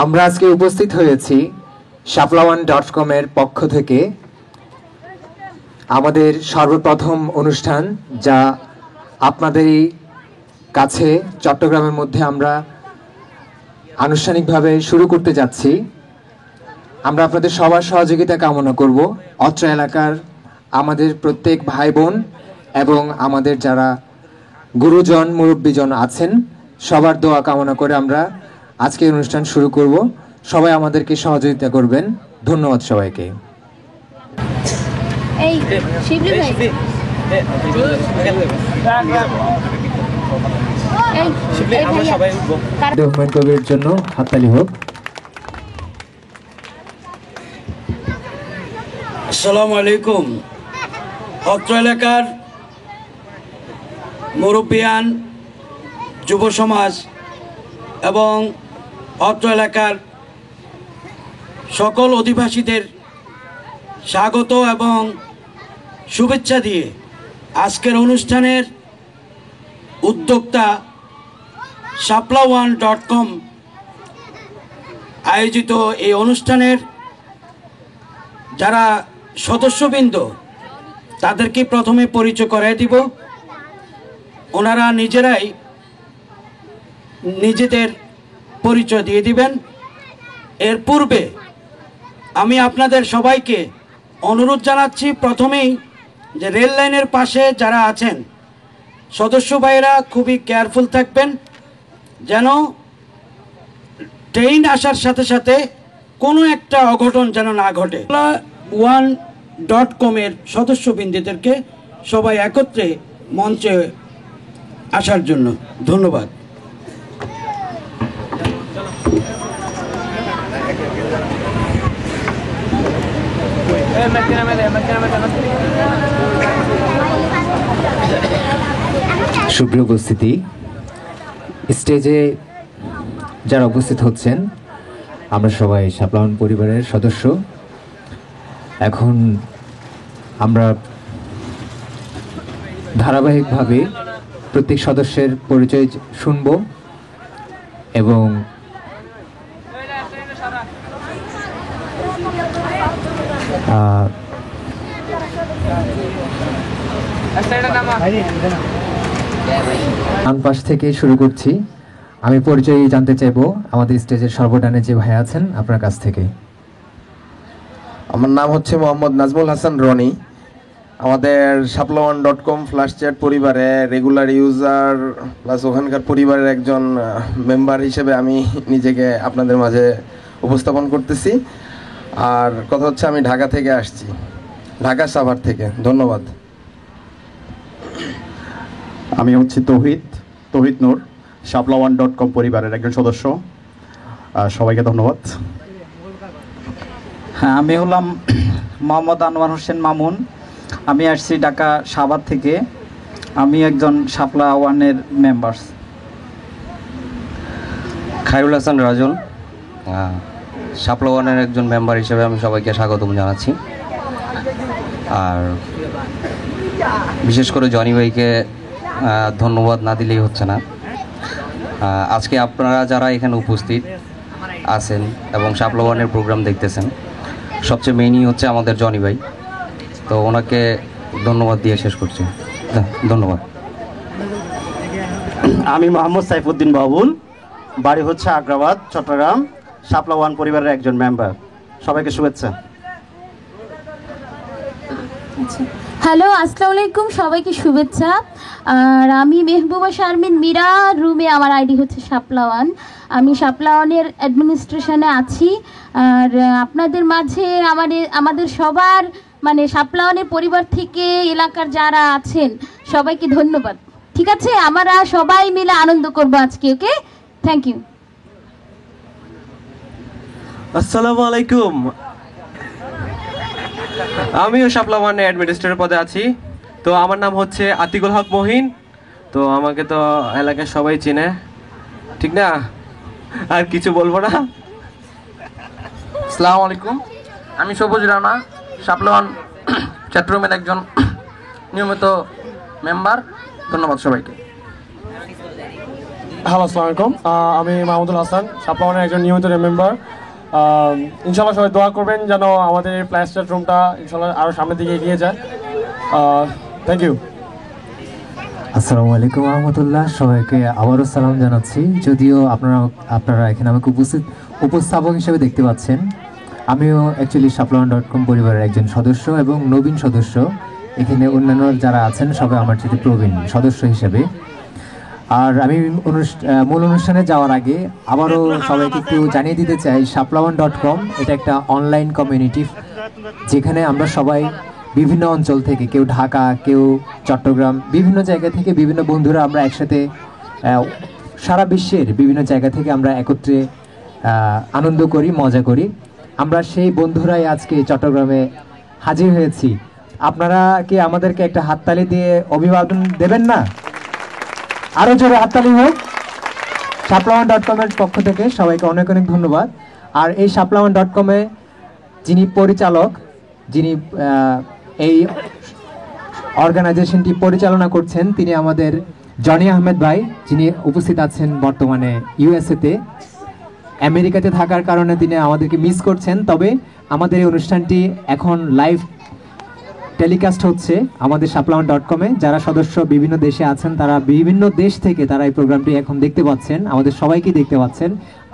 আমরা আজকে উপস্থিত হয়েছি shaplawan.com এর পক্ষ থেকে আমাদের সর্বপ্রথম অনুষ্ঠান, যা আপনাদেরই কাছে চট্টগ্রামের মধ্যে আমরা আনুষ্ঠানিকভাবে শুরু করতে যাচ্ছি। আমরা আপনাদের সবার সহযোগিতা কামনা করব। অত্র এলাকার আমাদের প্রত্যেক ভাই বোন এবং আমাদের যারা গুরুজন মুরব্বীজন আছেন সবার দোয়া কামনা করে আমরা আজকে অনুষ্ঠান শুরু করব। সবাই আমাদেরকে সহযোগিতা করবেন। ধন্যবাদ সবাইকে। এই শিবলি ভাই এই শিবলি আমরা সবাই উঠবো। ডকুমেন্ট কবির জন্য হাততালি হোক। আসসালামু আলাইকুম। অত্র এলাকার মুরব্বিয়ান, যুব সমাজ এবং অত্র এলাকার সকল অধিবাসীদের স্বাগত এবং শুভেচ্ছা দিয়ে আজকের অনুষ্ঠানের উদ্যোক্তা shaplawan.com আয়োজিত এই অনুষ্ঠানের যারা সদস্যবৃন্দ তাদেরকে প্রথমে পরিচয় করাই দিব। ওনারা নিজেরাই নিজেদের পরিচয় দিয়ে দিবেন। এর পূর্বে আমি আপনাদের সবাইকে অনুরোধ জানাচ্ছি প্রথমেই যে রেল লাইনের পাশে যারা আছেন সদস্য ভাইরা খুবই কেয়ারফুল থাকবেন, যেন ট্রেন আসার সাথে সাথে কোনো একটা অঘটন যেন না ঘটে। shaplawan.com এর সদস্যবৃন্দদেরকে সবাই একত্রে মঞ্চে আসার জন্য ধন্যবাদ। সুপ্রিয় উপস্থিতি, স্টেজে যারা উপস্থিত হচ্ছেন আমরা সবাই শাপলাওয়ান পরিবারের সদস্য। এখন আমরা ধারাবাহিকভাবে প্রত্যেক সদস্যের পরিচয় শুনব এবং ডান পাশ থেকে শুরু করছি। আমি পরিচয় জানতে চাইবো আমাদের স্টেজের সর্বডানে যে ভাই আছেন আপনার কাছ থেকে। আমার নাম হচ্ছে মোহাম্মদ নাজমুল হাসান রনি। আমাদের shaplawan.com ফ্ল্যাশ চ্যাট পরিবারে রেগুলার ইউজার প্লাস ওখানকার পরিবারের একজন মেম্বার হিসেবে আমি নিজেকে আপনাদের মাঝে উপস্থাপন করতেছি। আর কথা হচ্ছে আমি ঢাকা থেকে আসছি, ঢাকা সাভার থেকে। ধন্যবাদ। আমি হচ্ছি তৌহিদ নূর, shaplawan.com পরিবারের একজন সদস্য। সবাইকে ধন্যবাদ। হ্যাঁ, আমি হলাম মোহাম্মদ আনোয়ার হোসেন মামুন। আমি আসছি ঢাকা সাভার থেকে। আমি একজন shaplawan-এর মেম্বার। খায়রুল হাসান রাজল, shaplawan-এর একজন মেম্বার হিসেবে আমি সবাইকে স্বাগতম জানাচ্ছি। আর বিশেষ করে জনি ভাইকে ধন্যবাদ না দিলেই হচ্ছে না। আজকে আপনারা যারা এখানে উপস্থিত আছেন এবং shaplawan-এর প্রোগ্রাম দেখতেছেন, সবচেয়ে মেইনই হচ্ছে আমাদের জনি ভাই। তো ওনাকে ধন্যবাদ দিয়ে শেষ করছি। ধন্যবাদ। আমি মোহাম্মদ সাইফুদ্দিন বাবুল, বাড়ি হচ্ছে আগ্রাবাদ, চট্টগ্রাম, shaplawan পরিবারের একজন মেম্বার। সবাইকে শুভেচ্ছা। হ্যালো, আসসালামু আলাইকুম, সবাইকে শুভেচ্ছা। আর আমি মেহবুবা শারমিন মীরা, রুমে আমার আইডি হচ্ছে shaplawan। আমি shaplawan-এর অ্যাডমিনিস্ট্রেশনে আছি। আর আপনাদের মাঝে আমাদের সবার মানে shaplawan-এর পরিবার থেকে এলাকার যারা আছেন সবাইকে ধন্যবাদ। ঠিক আছে, আমরা সবাই মিলে আনন্দ করবো আজকে। ওকে, থ্যাংক ইউ। আসসালামু আলাইকুম। আমিও shaplawan-এর অ্যাডমিনিস্ট্রেটর পদে আছি। তো আমার নাম হচ্ছে আতিকুল হক মহিন। তো আমাকে তো এলাকার সবাই চেনে, ঠিক না? আর কিছু বলবো না। আসসালামু আলাইকুম, আমি সবুজ রানা, shaplawan চ্যাটরুমের একজন নিয়মিত মেম্বার। ধন্যবাদ সবাইকে। হ্যালো, আসসালামু আলাইকুম। আমি মাহমুদুল হাসান, শাপলা ওয়ানের একজন নিয়মিত মেম্বার। ইনশাল্লাহ সবাই দোয়া করবেন যেন আমাদের এই ফ্ল্যাশ চ্যাট রুমটা ইনশাল্লাহ আরও সামনের দিকে এগিয়ে যায়। Thank you. আসসালামু আলাইকুম রহমতুল্লাহ, সবাইকে আবারও সালাম জানাচ্ছি। যদিও আপনারা এখানে আমাকে উপস্থাপক হিসেবে দেখতে পাচ্ছেন, আমিও অ্যাকচুয়ালি shaplawan.com পরিবারের একজন সদস্য এবং নবীন সদস্য। এখানে অন্যান্য যারা আছেন সবাই আমার চেয়ে প্রবীণ সদস্য হিসেবে। আর আমি মূল অনুষ্ঠানে যাওয়ার আগে আবারও সবাইকে একটু জানিয়ে দিতে চাই, shaplawan.com এটা একটা অনলাইন কমিউনিটি, যেখানে আমরা সবাই বিভিন্ন অঞ্চল থেকে, কেউ ঢাকা, কেউ চট্টগ্রাম, বিভিন্ন জায়গা থেকে বিভিন্ন বন্ধুরা আমরা একসাথে সারা বিশ্বের বিভিন্ন জায়গা থেকে আমরা একত্রে আনন্দ করি, মজা করি। আমরা সেই বন্ধুরাই আজকে চট্টগ্রামে হাজির হয়েছি। আপনারা কি আমাদেরকে একটা হাততালি দিয়ে অভিবাদন দেবেন না? আরও জোরে হাততালি হোক। shaplawan.com এর পক্ষ থেকে সবাইকে অনেক অনেক ধন্যবাদ। আর এই shaplawan.com এ যিনি পরিচালক, যিনি এই অর্গানাইজেশনটি পরিচালনা করছেন, তিনি আমাদের জনি আহমেদ ভাই, যিনি উপস্থিত আছেন বর্তমানে ইউএসএতে। আমেরিকাতে থাকার কারণে তিনি আমাদেরকে মিস করছেন, তবে আমাদের এই অনুষ্ঠানটি এখন লাইভ টেলিকাস্ট হচ্ছে আমাদের shaplawan.com এ। যারা সদস্য বিভিন্ন দেশে আছেন, তারা বিভিন্ন দেশ থেকে তারা এই প্রোগ্রামটি এখন দেখতে পাচ্ছেন, আমাদের সবাইকেই দেখতে পাচ্ছেন,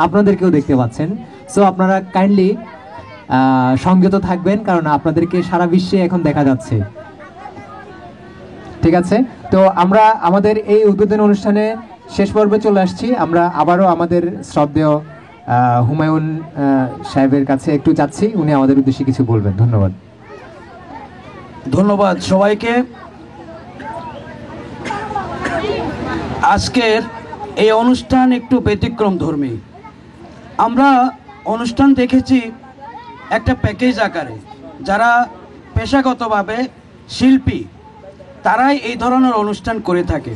আপনাদেরকেও দেখতে পাচ্ছেন। সো আপনারা কাইন্ডলি সংযত থাকবেন, কারণ আপনাদেরকে সারা বিশ্বে এখন দেখা যাচ্ছে। ঠিক আছে, তো আমরা আমাদের এই উদ্বোধন অনুষ্ঠানে শেষ পর্বে চলে আসছি। আমরা আবারও আমাদের শ্রদ্ধেয় হুমায়ুন সাহেবের কাছে একটু যাচ্ছি, উনি আমাদের উদ্দেশ্যে কিছু বলবেন। ধন্যবাদ। ধন্যবাদ সবাইকে। আজকের এই অনুষ্ঠান একটু ব্যতিক্রম ধর্মী। আমরা অনুষ্ঠান দেখেছি একটা প্যাকেজ আকারে। যারা পেশাগতভাবে শিল্পী তারাই এই ধরনের অনুষ্ঠান করে থাকে,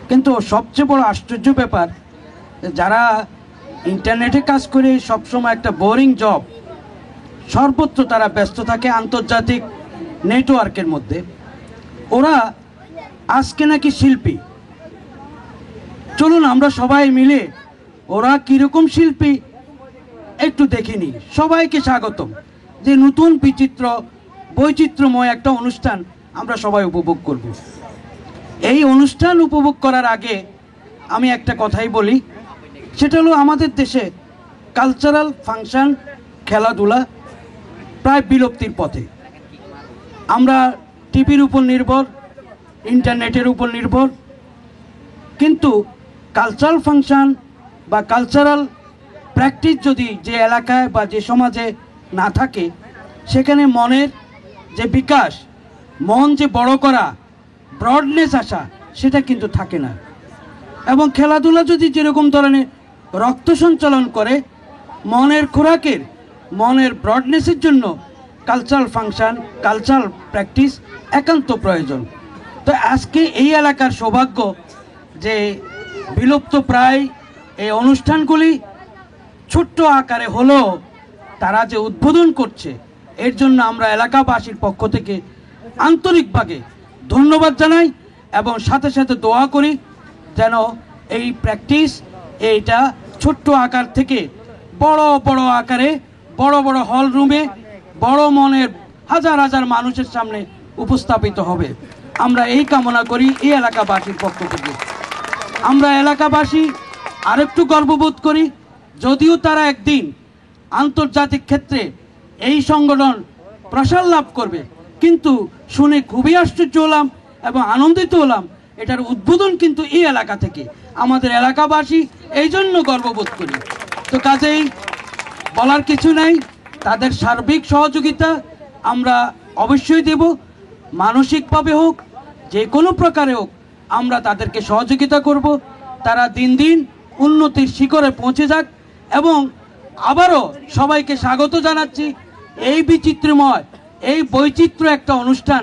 কিন্তু সবচেয়ে বড় আশ্চর্য ব্যাপার, যারা ইন্টারনেটে কাজ করে সবসময় একটা বোরিং জব, সর্বত্র তারা ব্যস্ত থাকে আন্তর্জাতিক নেটওয়ার্কের মধ্যে, ওরা আজকে নাকি শিল্পী। চলুন আমরা সবাই মিলে ওরা কীরকম শিল্পী একটু দেখিনি। সবাইকে স্বাগতম, যে নতুন বিচিত্র বৈচিত্র্যময় একটা অনুষ্ঠান আমরা সবাই উপভোগ করব। এই অনুষ্ঠান উপভোগ করার আগে আমি একটা কথাই বলি, সেটা হলো আমাদের দেশে কালচারাল ফাংশন, খেলাধুলা প্রায় বিলুপ্তির পথে। আমরা টিভির উপর নির্ভর, ইন্টারনেটের উপর নির্ভর, কিন্তু কালচারাল ফাংশন বা কালচারাল প্র্যাকটিস যদি যে এলাকায় বা যে সমাজে না থাকে, সেখানে মনের যে বিকাশ, মন যে বড় করা, ব্রডনেস আসা, সেটা কিন্তু থাকে না। এবং খেলাধুলা যদি যেরকম ধরনের রক্ত সঞ্চালন করে, মনের খোরাকের, মনের ব্রডনেসের জন্য কালচারাল ফাংশন, কালচারাল প্র্যাকটিস একান্ত প্রয়োজন। তো আজকে এই এলাকার সৌভাগ্য যে বিলুপ্ত প্রায় এই অনুষ্ঠানগুলি ছোট্ট আকারে হলেও তারা যে উদ্বোধন করছে, এর জন্য আমরা এলাকাবাসীর পক্ষ থেকে আন্তরিকভাবে ধন্যবাদ জানাই এবং সাথে সাথে দোয়া করি যেন এই প্র্যাকটিস এইটা ছোট্ট আকার থেকে বড় বড় আকারে, বড় বড় হল রুমে, বড় মনের হাজার হাজার মানুষের সামনে উপস্থাপিত হবে। আমরা এই কামনা করি এই এলাকাবাসীর পক্ষ থেকে। আমরা এলাকাবাসী আরেকটু গর্ববোধ করি, যদিও তারা একদিন আন্তর্জাতিক ক্ষেত্রে এই সংগঠন প্রসার লাভ করবে, কিন্তু শুনে খুবই আশ্চর্য হলাম এবং আনন্দিত হলাম, এটার উদ্বোধন কিন্তু এই এলাকা থেকে। আমাদের এলাকাবাসী এই জন্য গর্ববোধ করি। তো কাজেই বলার কিছু নাই, তাদের সার্বিক সহযোগিতা আমরা অবশ্যই দেব, মানসিকভাবে হোক, যে কোনো প্রকারে হোক, আমরা তাদেরকে সহযোগিতা করব। তারা দিন দিন উন্নতির শিখরে পৌঁছে যাক। এবং আবারও সবাইকে স্বাগত জানাচ্ছি এই বিচিত্রময়, এই বৈচিত্র্য একটা অনুষ্ঠান।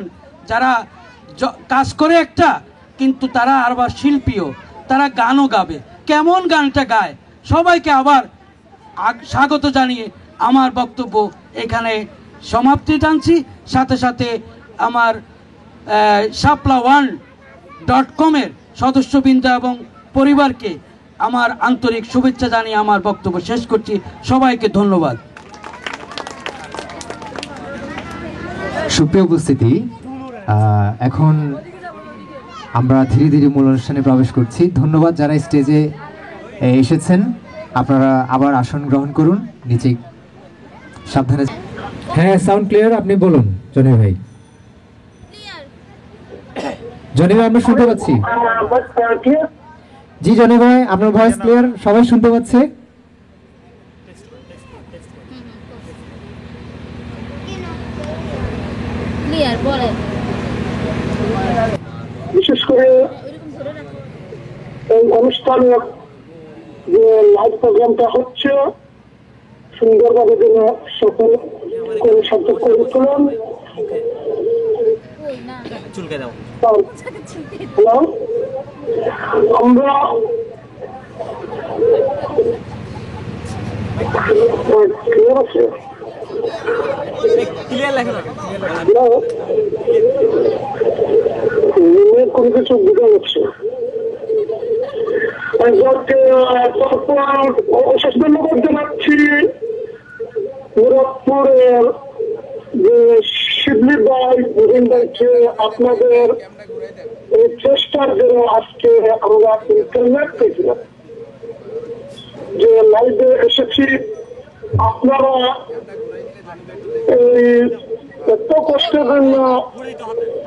যারা কাজ করে একটা, কিন্তু তারা আবার শিল্পীও, তারা গানও গাবে। কেমন গানটা গায়, সবাইকে আবার স্বাগত জানিয়ে আমার বক্তব্য এখানে সমাপ্তি টানছি। সাথে সাথে আমার shaplawan.com এর সদস্যবৃন্দ এবং পরিবারকে আমার আন্তরিক শুভেচ্ছা জানিয়ে আমার বক্তব্য শেষ করছি। সবাইকে ধন্যবাদ। সুপ্রিয় উপস্থিতি, এখন আমরা ধীরে ধীরে মূল অনুষ্ঠানে প্রবেশ করছি। ধন্যবাদ যারা স্টেজে এসেছেন, আপনারা আবার আসন গ্রহণ করুন, নিচে সাবধানে। হ্যাঁ, সাউন্ড ক্লিয়ার, আপনি বলুন জনি ভাই। জনি ভাই আমরা শুনতে পাচ্ছি। জি জনি ভাই, আপনার ভয়েস ক্লিয়ার, সবাই শুনতে পাচ্ছে। বিশেষ করে এই অনুষ্ঠানের যে লাইভ প্রোগ্রামটা হচ্ছে সুন্দরভাবে যেন সকল করে সার্থক করে তুলুন। হ্যালো, আমরা ক্লিয়ার আছে? কোনো কিছু বোঝা যাচ্ছে। অশেষ ধন্যবাদ জানাচ্ছি মুরাদপুরের যে শিবলি ভাই, মুহিন ভাইকে, আপনাদের এই চেষ্টার জন্য আজকে আমরা ইন্টারনেট পেয়েছিলাম যে লাইভে এসেছি। আপনারা এই এত কষ্টের জন্য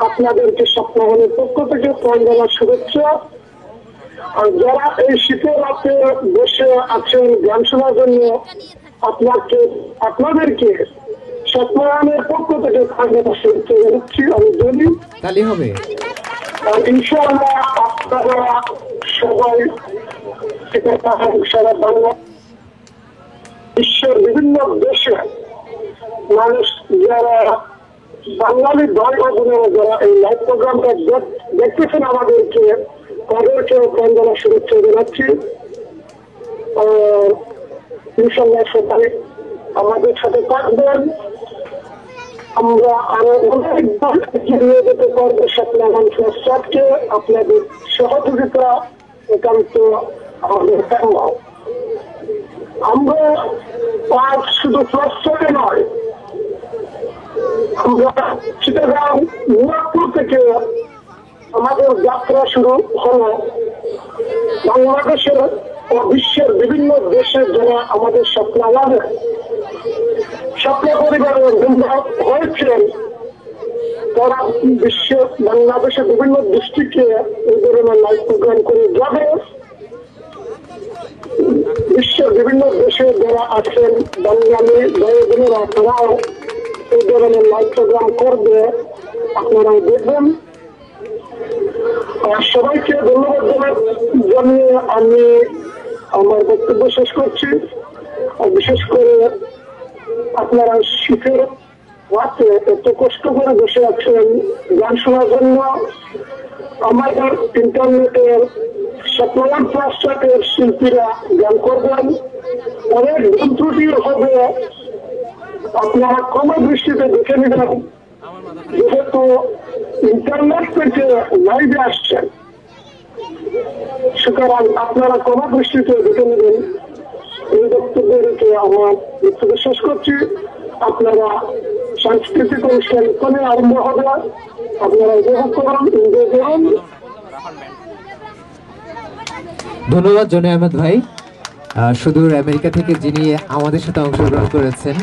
আপনাদেরকে স্বপ্নবনের পক্ষ থেকে প্রাণদানার শুভেচ্ছা। আর যারা এই শীতের রাতে বসে আছেন গান শোনার জন্য, আপনাদেরকে স্বপ্নবনের পক্ষ থেকে প্রাণদানার শুভেচ্ছা জানাচ্ছি। আমি বলি তালি হবে। ইনশাআল্লাহ আপনারা সবাই সারা বাংলা বিশ্বের বিভিন্ন দেশে মানুষ যারা বাঙালি দল বা বোনেরা যারা এই লাইভ প্রোগ্রামটা দেখতেছেন আমাদেরকে, তাদেরকেও প্রাণদানার শুভেচ্ছা জানাচ্ছি। ইনশাআল্লাহ সবাই আমাদের সাথে থাকবেন, আমরা আরো অনেকবার এগিয়ে যেতে পারবো স্বপ্নবান ফ্লাস্টারকে। আপনাদের সহযোগিতা একান্ত আমাদের সম্ভব। আমরা আর শুধু ফ্লাস্টারে নয়, আমরা চিটাগাং মুরাদপুর থেকে আমাদের যাত্রা শুরু হলো। বাংলাদেশের ও বিশ্বের বিভিন্ন দেশের যারা আমাদের স্বপ্নবানের স্বপ্ন পরিবারের মেম্বার হয়েছেন, তারা বিশ্বের বাংলাদেশের বিভিন্ন ডিস্ট্রিক্টে এই ধরনের লাইভ প্রোগ্রাম করে যাবে। বিশ্বের বিভিন্ন দেশে যারা আছেন বাঙালি ভাই বোনেরা, তারাও এই ধরনের লাইভ প্রোগ্রাম করবে, আপনারাও দেখবেন। সবাইকে ধন্যবাদ জানিয়ে আমি আমার বক্তব্য শেষ করছি। আর বিশেষ করে আপনারা শীতের রাতে এত কষ্ট করে বসে আছেন গান শোনার জন্য, আমাদের ইন্টারনেটের স্বপ্নবান ফ্লাস্টারের শিল্পীরা গান করবেন। অনেক ভুল ত্রুটি হবে, আপনারা কম দৃষ্টিতে দেখে নেবেন, যেহেতু ইন্টারনেট থেকে লাইভে আসছেন, সুতরাং আপনারা কম দৃষ্টিতে দেখে নেবেন। এই বক্তব্য রেখে আমার বক্তব্য শেষ করছি। আপনারা সাংস্কৃতিক অনুষ্ঠান এখানে আরম্ভ হবে, আপনারা উপভোগ করুন, এনজয় করুন। ধন্যবাদ জনি আহমেদ ভাই, সুদূর আমেরিকা থেকে যিনি আমাদের সাথে অংশগ্রহণ করেছেন।